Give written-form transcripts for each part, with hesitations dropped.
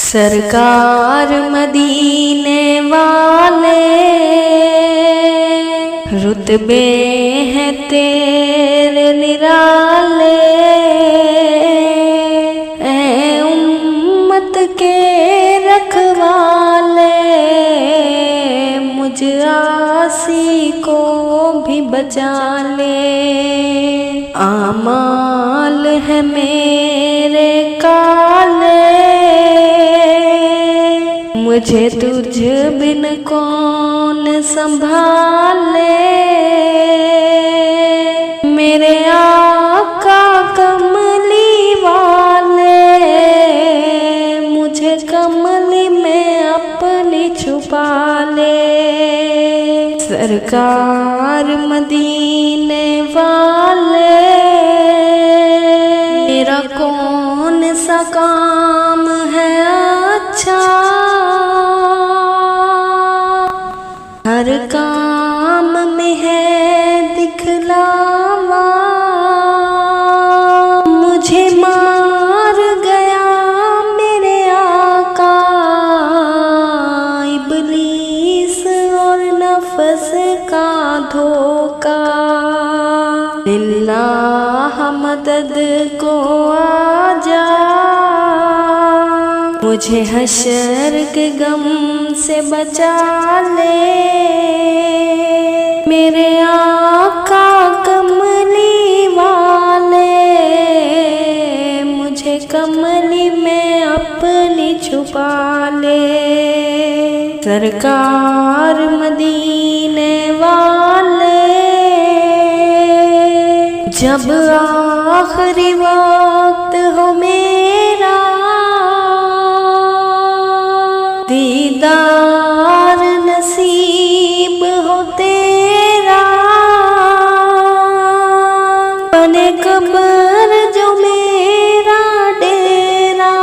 सरकार मदीने वाले रुतबे हैं तेरे निराले। ऐ उम्मत के रखवाले मुझ आसी को भी बचा ले। आमाल है मेरे काले मुझे तुझ बिन कौन संभाले। मेरे आका कमली वाले मुझे कमली में अपनी छुपा ले। सरकार मदीने वाले मेरा कौन सा काम है अच्छा, हर काम में है दिखलावा। मुझे मार गया मेरे आका इब्लीस और नफ्स का धोखा। लिल्लाह मदद को आजा मुझे हशर के गम से बचा ले। मेरे आका कमली वाले मुझे कमली में अपनी छुपा ले। सरकार मदीने वाले जब आखिरी वक्त हो मेरा दीदार नसीब हो तेरा। बने कब्र जो मेरा डेरा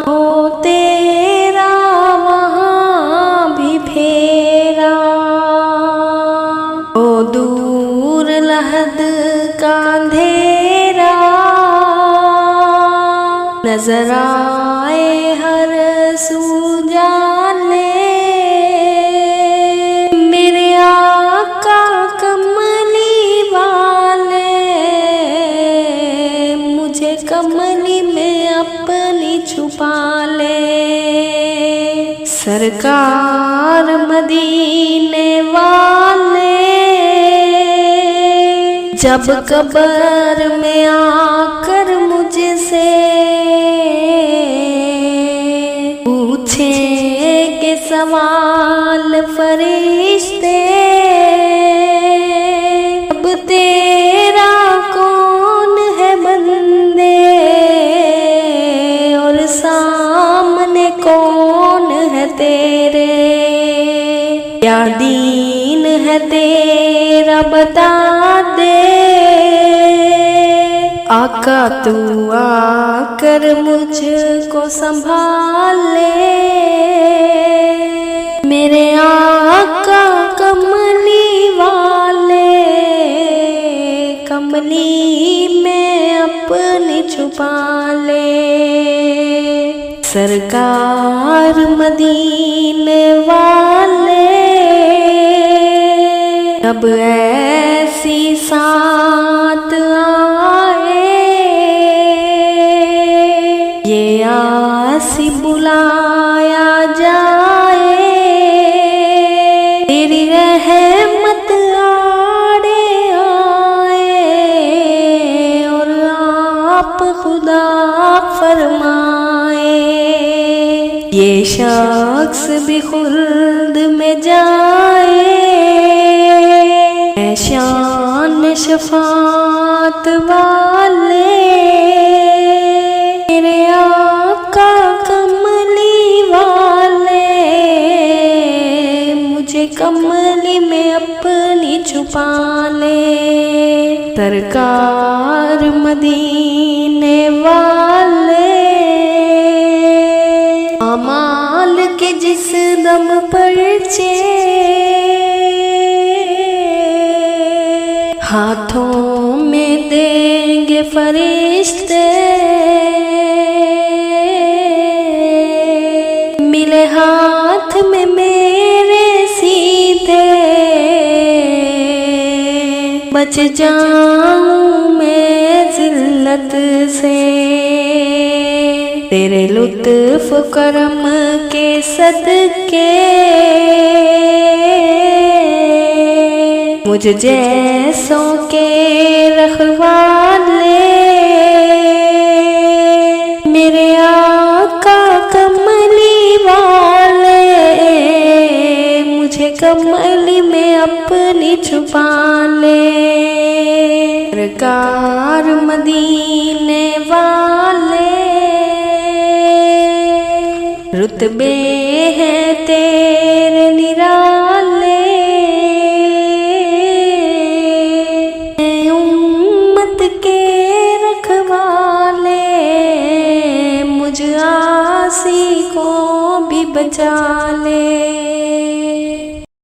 हो तेरा वहाँ भी फेरा। ओ दूर लहद का अंधेरा नजर आए हर सू जाने। मेरे आका कमली वाले मुझे कमली में अपनी छुपा ले। सरकार मदीने वाले जब कब्र में आकर मुझसे पूछेंगे सवाल फरिश्ते अब तेरा कौन है बंदे और सामने कौन है तेरे। क्या दीन है तेरा बता दे आका तू आकर मुझको संभाल ले। मेरे आका कमली वाले कमली में अपनी छुपा ले। सरकार मदीने वाले अब ऐसी साथ आए ये आसी बुलाया जाए। तेरी रहमत आड़े आए और आप खुदा फरमाए। ये शख्स भी खुल्द में जाए शान शफात वाले। मेरे आका कमली वाले मुझे कमली में अपनी छुपा ले। सरकार मदीने वाले अमाल के जिस दम पर्चे हाथों में देंगे फरिश्ते बच जाऊं मैं जिल्लत से, तेरे लुत्फ करम के सदके मुझ जैसों के रखवाले, मेरे आका कमली वाले, मुझे कमली में अपनी छुपा ले। सरकार मदीने वाले, रुतबे हैं तेरे निराले, उम्मत के रखवाले, मुझ आसी को भी बचा ले।